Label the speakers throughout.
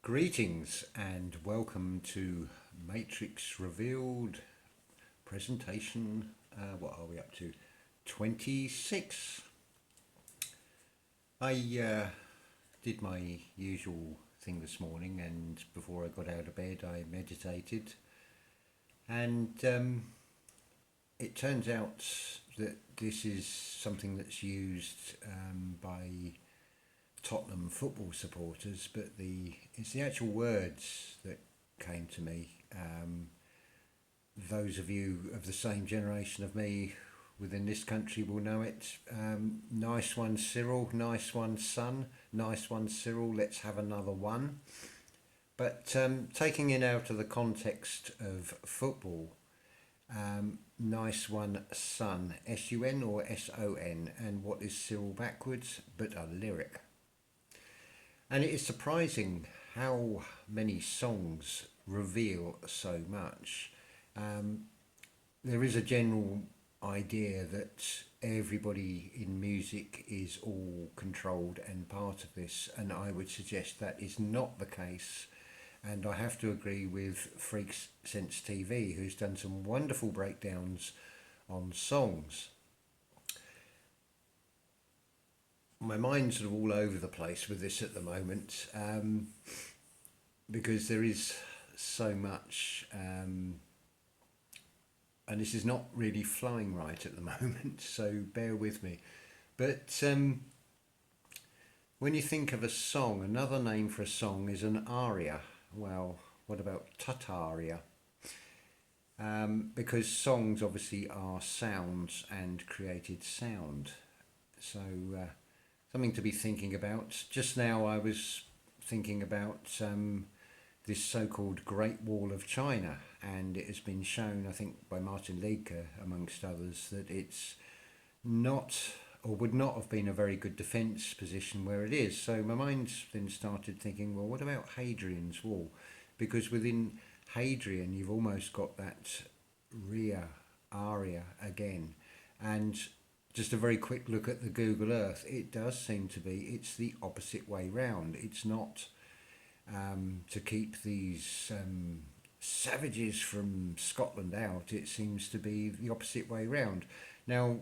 Speaker 1: Greetings and welcome to Matrix Revealed presentation. What are we up to? 26. I did my usual thing this morning, and before I got out of bed I meditated, and it turns out that this is something that's used by Tottenham football supporters, but it's the actual words that came to me. Those of you of the same generation of me within this country will know it. Nice one, Cyril. Nice one, son. Nice one, Cyril. Let's have another one. But taking it out of the context of football, nice one, son. S-U-N or S-O-N. And what is Cyril backwards but a lyric? And it is surprising how many songs reveal so much. There is a general idea that everybody in music is all controlled and part of this, and I would suggest that is not the case. And I have to agree with Freaks Sense TV, who's done some wonderful breakdowns on songs. My mind's sort of all over the place with this at the moment, because there is so much, and this is not really flying right at the moment, so bear with me. But when you think of a song, another name for a song is an aria. Well, what about TaTar Aria? Because songs obviously are sounds and created sound. So something to be thinking about. Just now I was thinking about this so-called Great Wall of China, and it has been shown, I think by Martin Liedtke amongst others, that it's not, or would not have been, a very good defence position where it is. So my mind then started thinking, well, what about Hadrian's Wall? Because within Hadrian you've almost got that Aria again, and just a very quick look at the Google Earth, it does seem to be, it's the opposite way round. It's not to keep these savages from Scotland out, it seems to be the opposite way round. Now,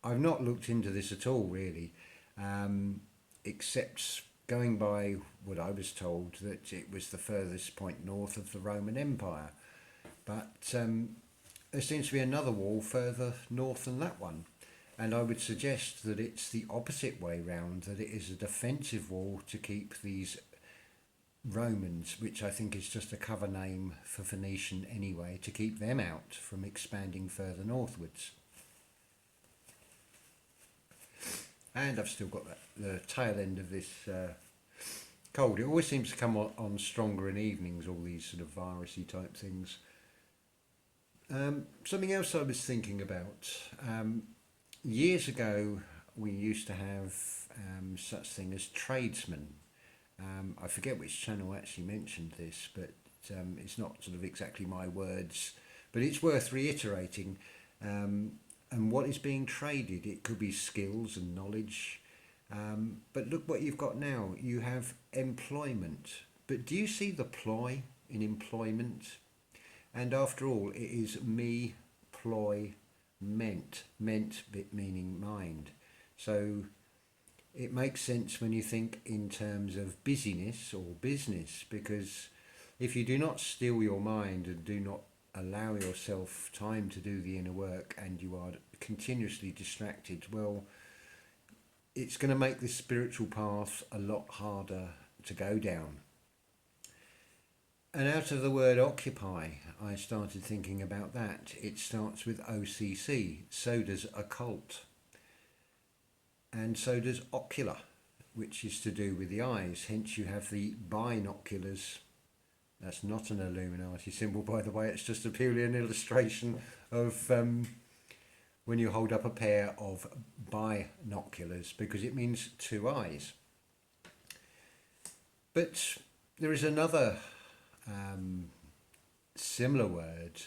Speaker 1: I've not looked into this at all really, except going by what I was told, that it was the furthest point north of the Roman Empire. But there seems to be another wall further north than that one. And I would suggest that it's the opposite way round, that it is a defensive wall to keep these Romans, which I think is just a cover name for Phoenician anyway, to keep them out from expanding further northwards. And I've still got the tail end of this cold. It always seems to come on stronger in evenings, all these sort of virusy type things. Something else I was thinking about. Years ago, we used to have such thing as tradesmen. I forget which channel actually mentioned this, but it's not sort of exactly my words, but it's worth reiterating. And what is being traded? It could be skills and knowledge. But look what you've got now. You have employment. But do you see the ploy in employment? And after all, it is me, ploy, meant meaning mind. So it makes sense when you think in terms of busyness or business, because if you do not still your mind and do not allow yourself time to do the inner work, and you are continuously distracted, well, it's going to make this spiritual path a lot harder to go down. And out of the word occupy, I started thinking about that. It starts with OCC, so does occult. And so does ocular, which is to do with the eyes. Hence you have the binoculars. That's not an Illuminati symbol, by the way. It's just purely an illustration of when you hold up a pair of binoculars, because it means two eyes. But there is another similar word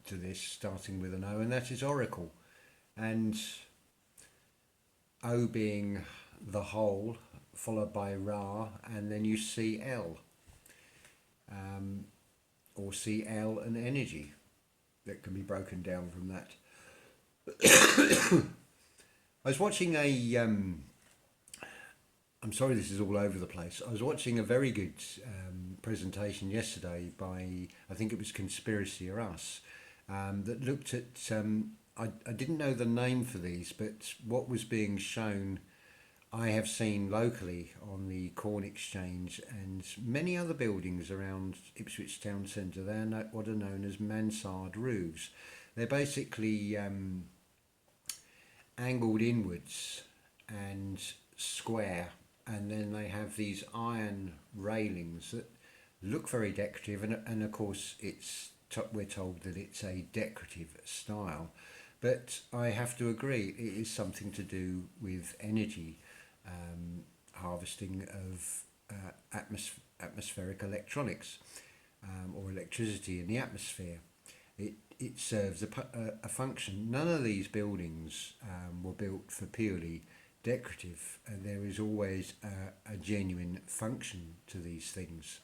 Speaker 1: to this, starting with an O, and that is oracle. And O being the whole, followed by Ra, and then you see L, or see L and energy that can be broken down from that. I was watching I'm sorry this is all over the place. I was watching a very good presentation yesterday by, I think it was Conspiracy or Us, that looked at, I didn't know the name for these, but what was being shown I have seen locally on the Corn Exchange and many other buildings around Ipswich Town Centre. They're what are known as Mansard roofs. They're basically angled inwards and square, and then they have these iron railings that look very decorative, and of course we're told that it's a decorative style, but I have to agree it is something to do with energy, harvesting of atmospheric electronics, or electricity in the atmosphere. It serves a function. None of these buildings were built for purely decorative, and there is always a genuine function to these things.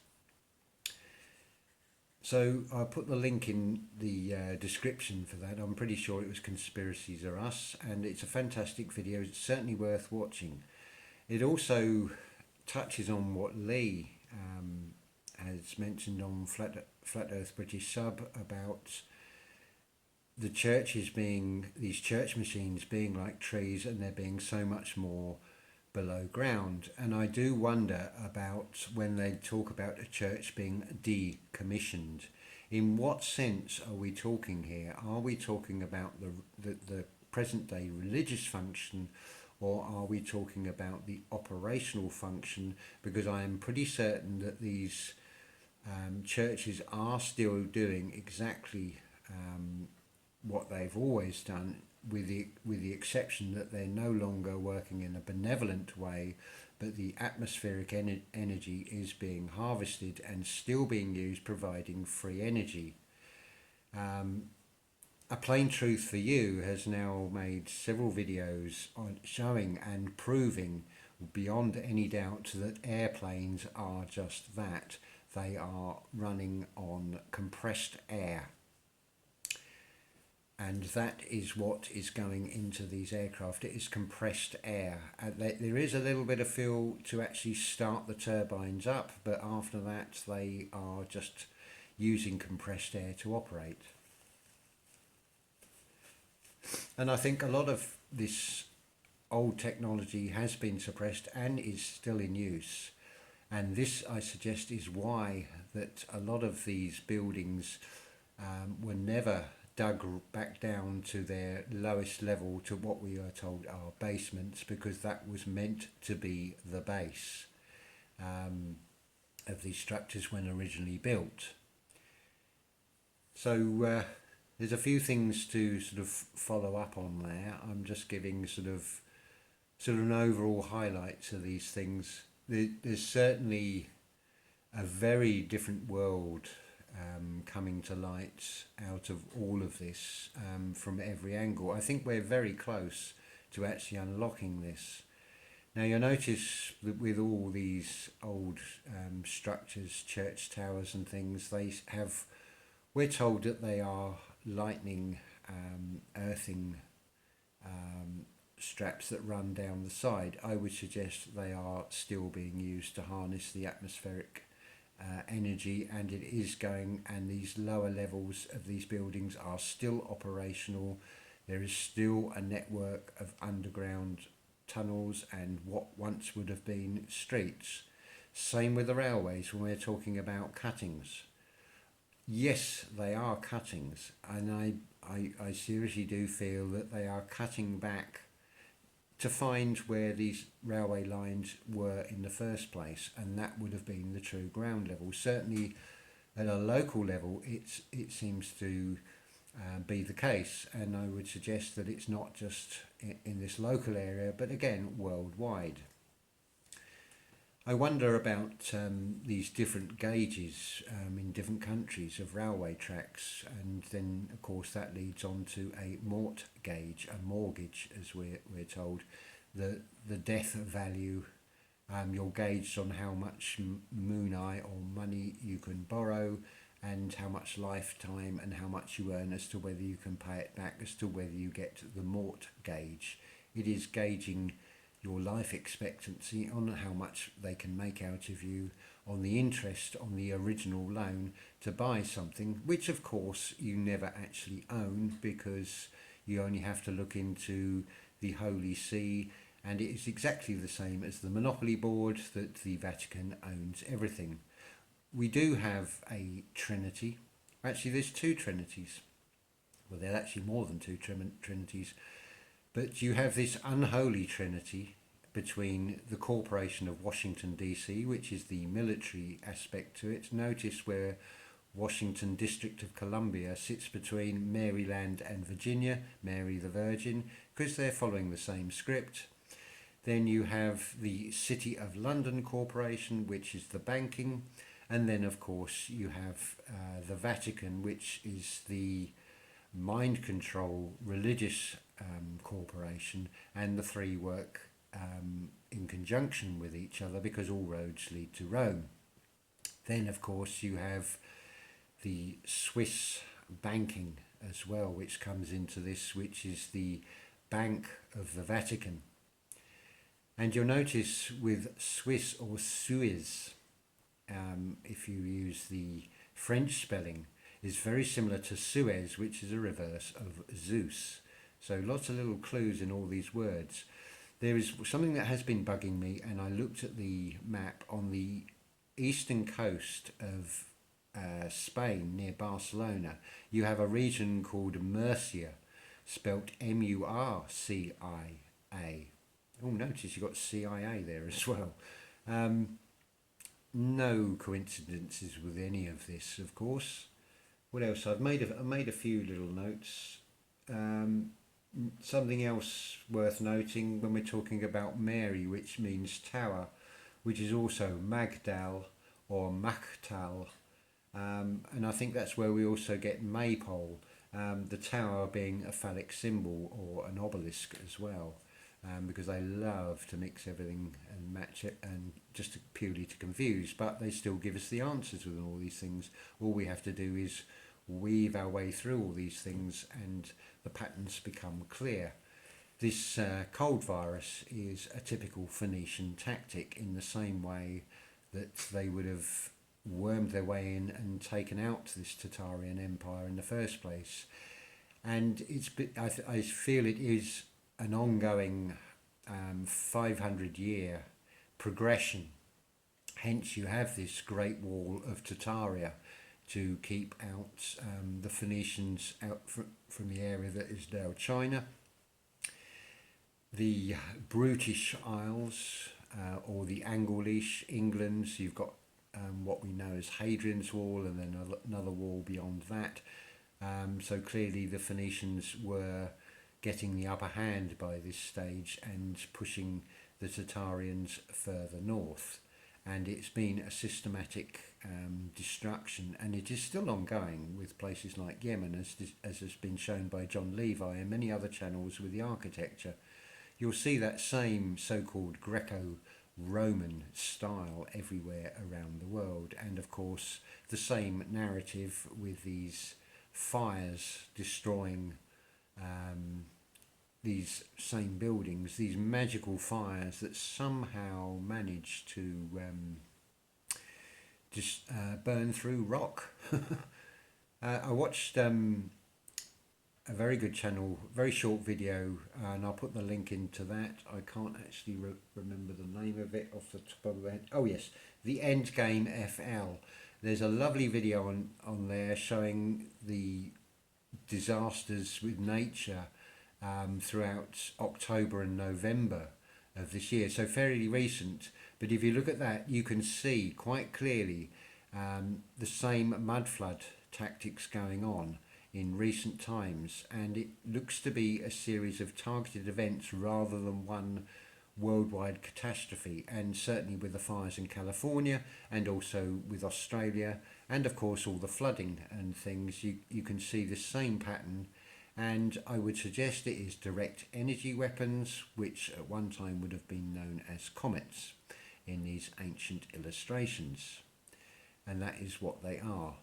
Speaker 1: So I'll put the link in the description for that. I'm pretty sure it was Conspiracies Are Us, and it's a fantastic video. It's certainly worth watching. It also touches on what Lee has mentioned on Flat Earth British Sub about the churches being, these church machines being like trees, and there being so much more below ground. And I do wonder about when they talk about a church being decommissioned. In what sense are we talking here? Are we talking about the present day religious function, or are we talking about the operational function? Because I am pretty certain that these churches are still doing exactly what they've always done, with the exception that they're no longer working in a benevolent way, but the atmospheric energy is being harvested and still being used, providing free energy. A Plain Truth for You has now made several videos on showing and proving beyond any doubt that airplanes are just that. They are running on compressed air. And that is what is going into these aircraft. It is compressed air. There is a little bit of fuel to actually start the turbines up, but after that they are just using compressed air to operate. And I think a lot of this old technology has been suppressed and is still in use. And this, I suggest, is why that a lot of these buildings were never dug back down to their lowest level, to what we are told are basements, because that was meant to be the base of these structures when originally built. So there's a few things to sort of follow up on there. I'm just giving sort of an overall highlight to these things. There's certainly a very different world coming to light out of all of this, from every angle. I think we're very close to actually unlocking this. Now you'll notice that with all these old structures, church towers and things, we're told that they are lightning earthing straps that run down the side. I would suggest they are still being used to harness the atmospheric energy, and it is going, and these lower levels of these buildings are still operational. There is still a network of underground tunnels and what once would have been streets. Same with the railways when we're talking about cuttings. Yes, they are cuttings, and I seriously do feel that they are cutting back to find where these railway lines were in the first place, and that would have been the true ground level. Certainly at a local level it seems to be the case, and I would suggest that it's not just in this local area, but again worldwide. I wonder about these different gauges in different countries of railway tracks, and then of course that leads on to a mort gauge, a mortgage as we're told, the death value. You're gauged on how much moonai or money you can borrow, and how much lifetime and how much you earn as to whether you can pay it back, as to whether you get the mort gauge. It is gauging your life expectancy on how much they can make out of you, on the interest on the original loan to buy something, which of course you never actually own, because you only have to look into the Holy See, and it is exactly the same as the Monopoly board, that the Vatican owns everything. We do have a Trinity. Actually, there's two Trinities. Well, there are actually more than two Trinities. But you have this unholy Trinity between the Corporation of Washington, D.C., which is the military aspect to it. Notice where Washington District of Columbia sits between Maryland and Virginia, Mary the Virgin, because they're following the same script. Then you have the City of London Corporation, which is the banking. And then, of course, you have the Vatican, which is the mind control religious corporation, and the three work in conjunction with each other because all roads lead to Rome. Then, of course, you have the Swiss banking as well, which comes into this, which is the Bank of the Vatican. And you'll notice with Swiss or Suisse, if you use the French spelling, is very similar to Suez, which is a reverse of Zeus. So lots of little clues in all these words. There is something that has been bugging me, and I looked at the map on the eastern coast of Spain, near Barcelona. You have a region called Murcia, spelt Murcia. Oh, notice you got CIA there as well. No coincidences with any of this, of course. What else? I've made a few little notes. Something else worth noting when we're talking about Mary, which means tower, which is also Magdal or Machtal, and I think that's where we also get maypole, the tower being a phallic symbol or an obelisk as well. Because they love to mix everything and match it, and just purely to confuse, but they still give us the answers with all these things. All we have to do is weave our way through all these things and the patterns become clear. This cold virus is a typical Phoenician tactic, in the same way that they would have wormed their way in and taken out this Tatarian Empire in the first place. And I feel it is an ongoing 500-year progression. Hence you have this Great Wall of Tartaria to keep out the Phoenicians out from the area that is now China. The Brutish Isles, or the Angleesh, England, so you've got what we know as Hadrian's Wall, and then another wall beyond that. So clearly the Phoenicians were getting the upper hand by this stage and pushing the Tartarians further north. And it's been a systematic destruction, and it is still ongoing with places like Yemen, as has been shown by John Levi and many other channels with the architecture. You'll see that same so-called Greco-Roman style everywhere around the world, and of course the same narrative with these fires destroying these same buildings, these magical fires that somehow manage to just burn through rock. I watched a very good channel, very short video, and I'll put the link into that. I can't actually remember the name of it off the top of my head. Oh yes, the Endgame FL. There's a lovely video on there showing the disasters with nature throughout October and November of this year, so fairly recent. But if you look at that, you can see quite clearly the same mud flood tactics going on in recent times, and it looks to be a series of targeted events rather than one worldwide catastrophe. And certainly with the fires in California, and also with Australia, and of course all the flooding and things, you can see the same pattern. and I would suggest it is direct energy weapons, which at one time would have been known as comets in these ancient illustrations. And that is what they are,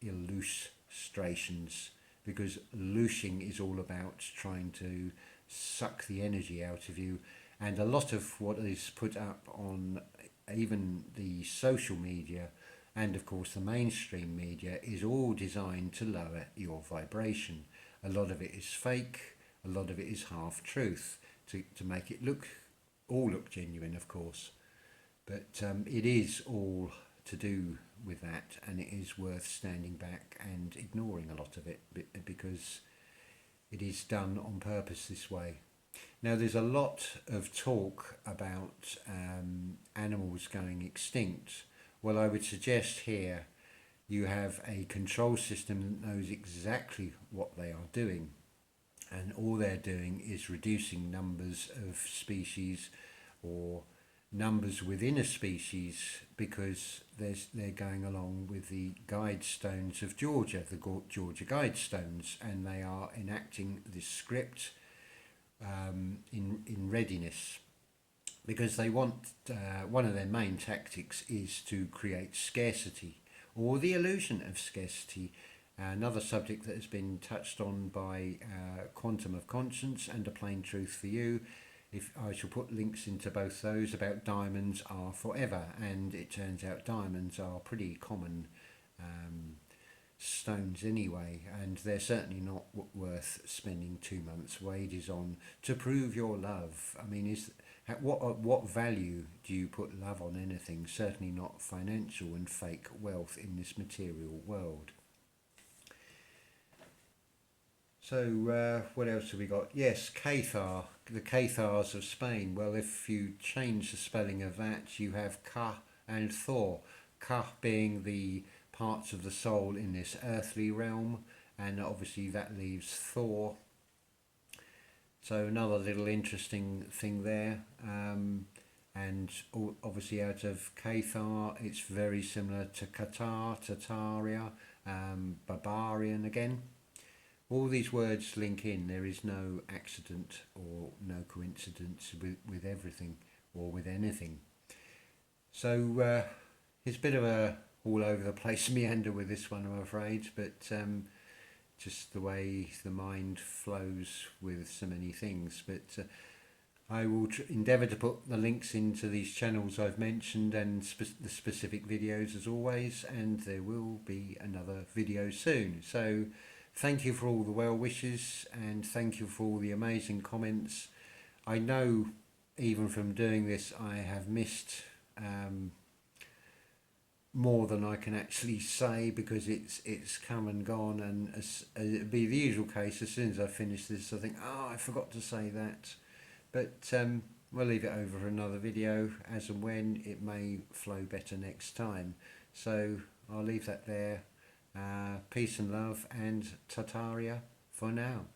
Speaker 1: illustrations, because loosing is all about trying to suck the energy out of you. And a lot of what is put up on even the social media and of course the mainstream media is all designed to lower your vibration. A lot of it is fake, a lot of it is half truth to make it all look genuine, of course. But it is all to do with that, and it is worth standing back and ignoring a lot of it because it is done on purpose this way. Now, there's a lot of talk about animals going extinct. Well, I would suggest here you have a control system that knows exactly what they are doing, and all they're doing is reducing numbers of species or numbers within a species because they're going along with the guidestones of Georgia, the Georgia guidestones, and they are enacting this script in readiness because they want one of their main tactics is to create scarcity or the illusion of scarcity. Another subject that has been touched on by Quantum of Conscience and A Plain Truth for You. If I shall put links into both those about diamonds are forever, and it turns out diamonds are pretty common stones anyway, and they're certainly not worth spending 2 months' wages on to prove your love. I mean, what value do you put love on anything? Certainly not financial and fake wealth in this material world. So what else have we got? Yes, TaTar, the TaTars of Spain. Well, if you change the spelling of that, you have Ka and Thor. Ka being the parts of the soul in this earthly realm, and obviously that leaves Thor. So another little interesting thing there. And obviously out of TaTar, it's very similar to TaTar Aria, barbarian again. All these words link in. There is no accident or no coincidence with everything or with anything. So it's a bit of a all over the place meander with this one, I'm afraid, but just the way the mind flows with so many things. But I will endeavour to put the links into these channels I've mentioned and the specific videos as always, and there will be another video soon. So thank you for all the well wishes and thank you for all the amazing comments. I know even from doing this I have missed more than I can actually say because it's come and gone, and it'd be the usual case. As soon as I finish this I think, oh, I forgot to say that. But we'll leave it over for another video as and when. It may flow better next time. So I'll leave that there. Peace and love, and TaTar Aria for now.